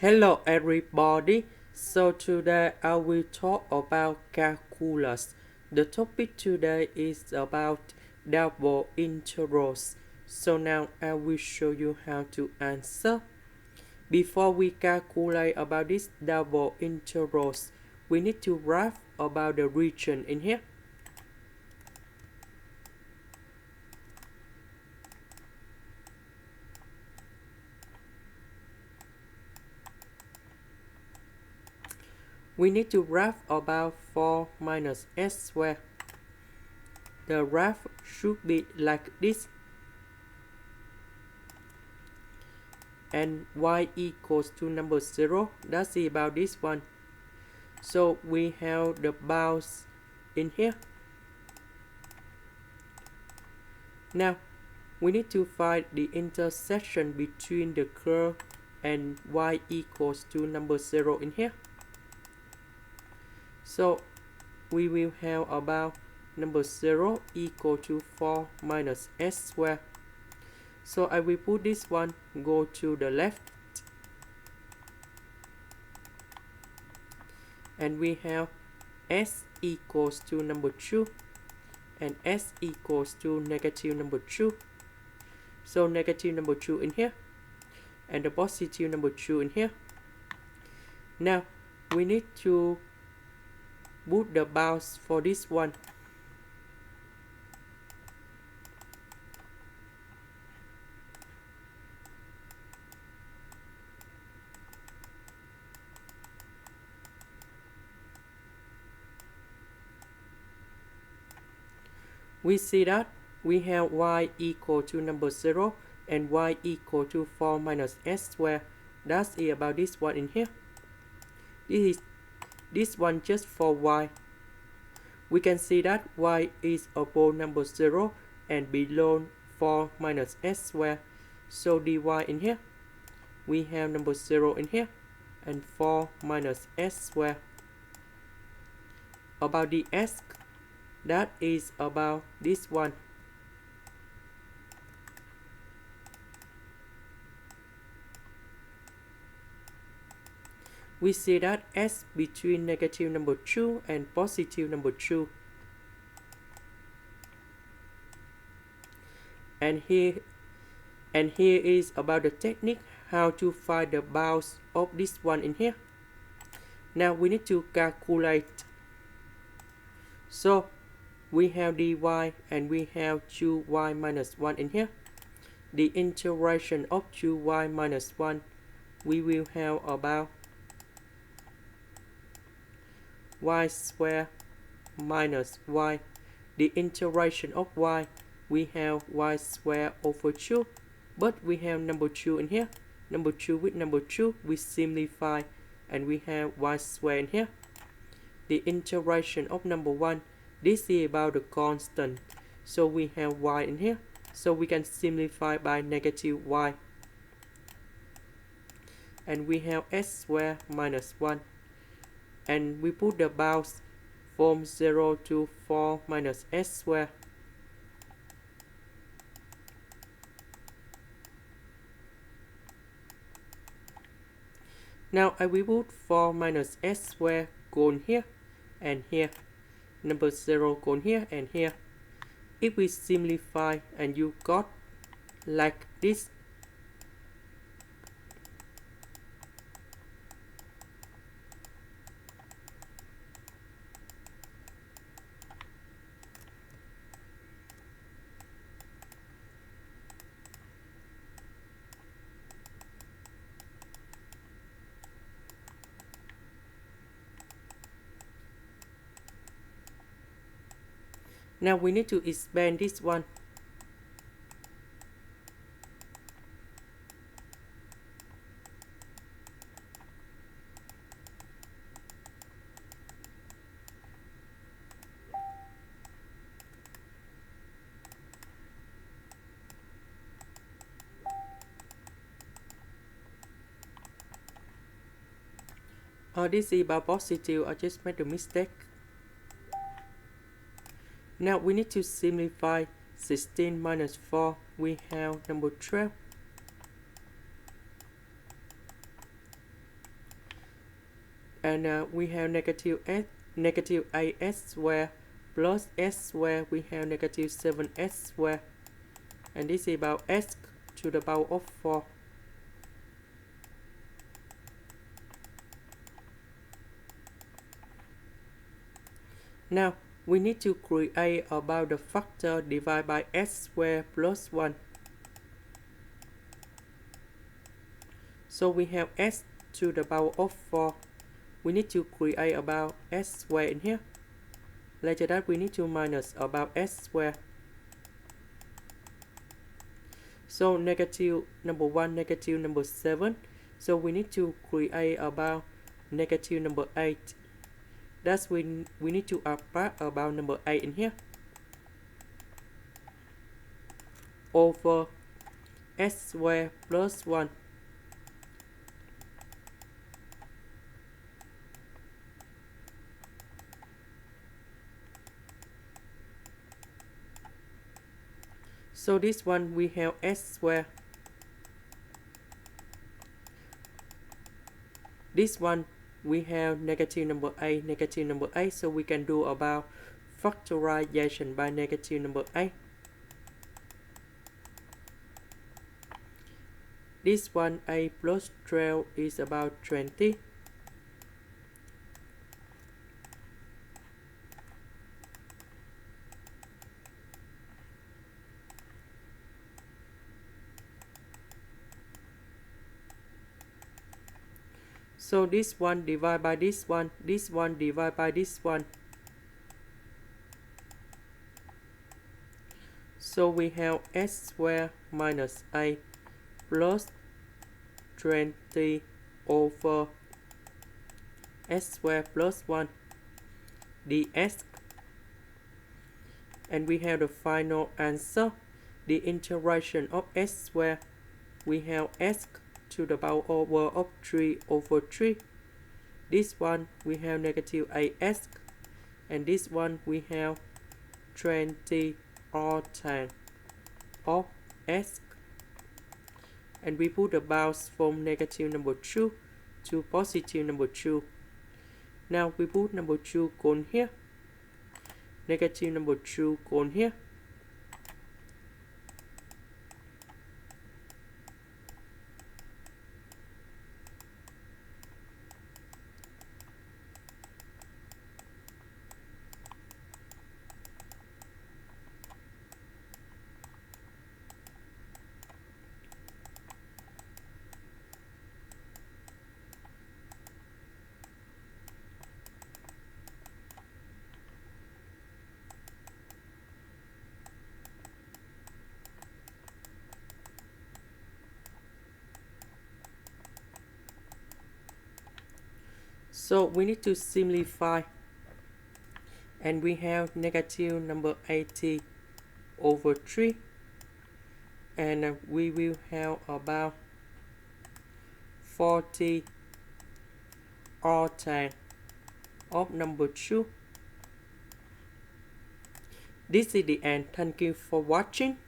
Hello everybody. So today I will talk about calculus. The topic today is about double integrals. So now I will show you how to answer. Before we calculate about this double integrals, we need to write about the region in here. We need to write about 4 minus s squared. The graph should be like this. And y equals to number 0. That's about this one. So we have the bounds in here. Now we need to find the intersection between the curve and y equals to number 0 in here. So we will have about number 0 equal to 4 minus s squared. So I will put this one go to the left. And we have s equals to number 2 and s equals to negative number 2. So negative number 2 in here and the positive number 2 in here. Now we need to put the bounds for this one. We see that we have y equal to number 0 and y equal to 4 minus s squared. That's about this one in here. This one just for y. We can see that y is above number 0 and below 4 minus s squared. So dy in here, we have number 0 in here and 4 minus s squared. About the s, that is about this one. We see that s between negative number 2 and positive number 2. And here is about the technique how to find the bounds of this one in here. Now we need to calculate. So we have dy and we have 2y minus 1 in here. The integration of 2y minus 1, we will have about y squared minus y. The integration of y, we have y squared over 2, but we have number 2 in here. Number 2 with number 2, we simplify and we have y squared in here. The integration of number 1, this is about the constant, so we have y in here. So we can simplify by negative y. And we have s squared minus 1. And we put the bounds from 0 to 4 minus s squared. Now I will put 4 minus s squared gone here and here. Number 0 gone here and here. If we simplify and you got like this. Now we need to expand this one. This is about positive. I just made a mistake. Now we need to simplify 16 minus 4. We have number 12. and we have negative AS square plus S square. We have negative 7S square, and this is about S to the power of 4. Now we need to create about the factor divided by S square plus 1. So we have S to the power of 4. We need to create about S square in here. Later that we need to minus about S square. So negative number 1, negative number 7. So we need to create about negative number 8. That's when we need to apply about number 8 in here. Over S square plus 1. So this one we have S square. This one we have negative number 8, negative number 8. So we can do about factorization by negative number 8. This one 8 plus 12 is about 20. So this one divided by this one divided by this one. So we have S square minus 8 plus 20 over S square plus 1 dx. And we have the final answer. The integration of S square, we have S to the power over of 3 over 3. This one we have negative AS, and this one we have 20 arctan of S, and we put the bounds from negative number 2 to positive number 2. Now we put number 2 gone here, negative number 2 gone here. So we need to simplify, and we have negative number 80 over 3, and we will have about 40 arctan of number 2. This is the end. Thank you for watching.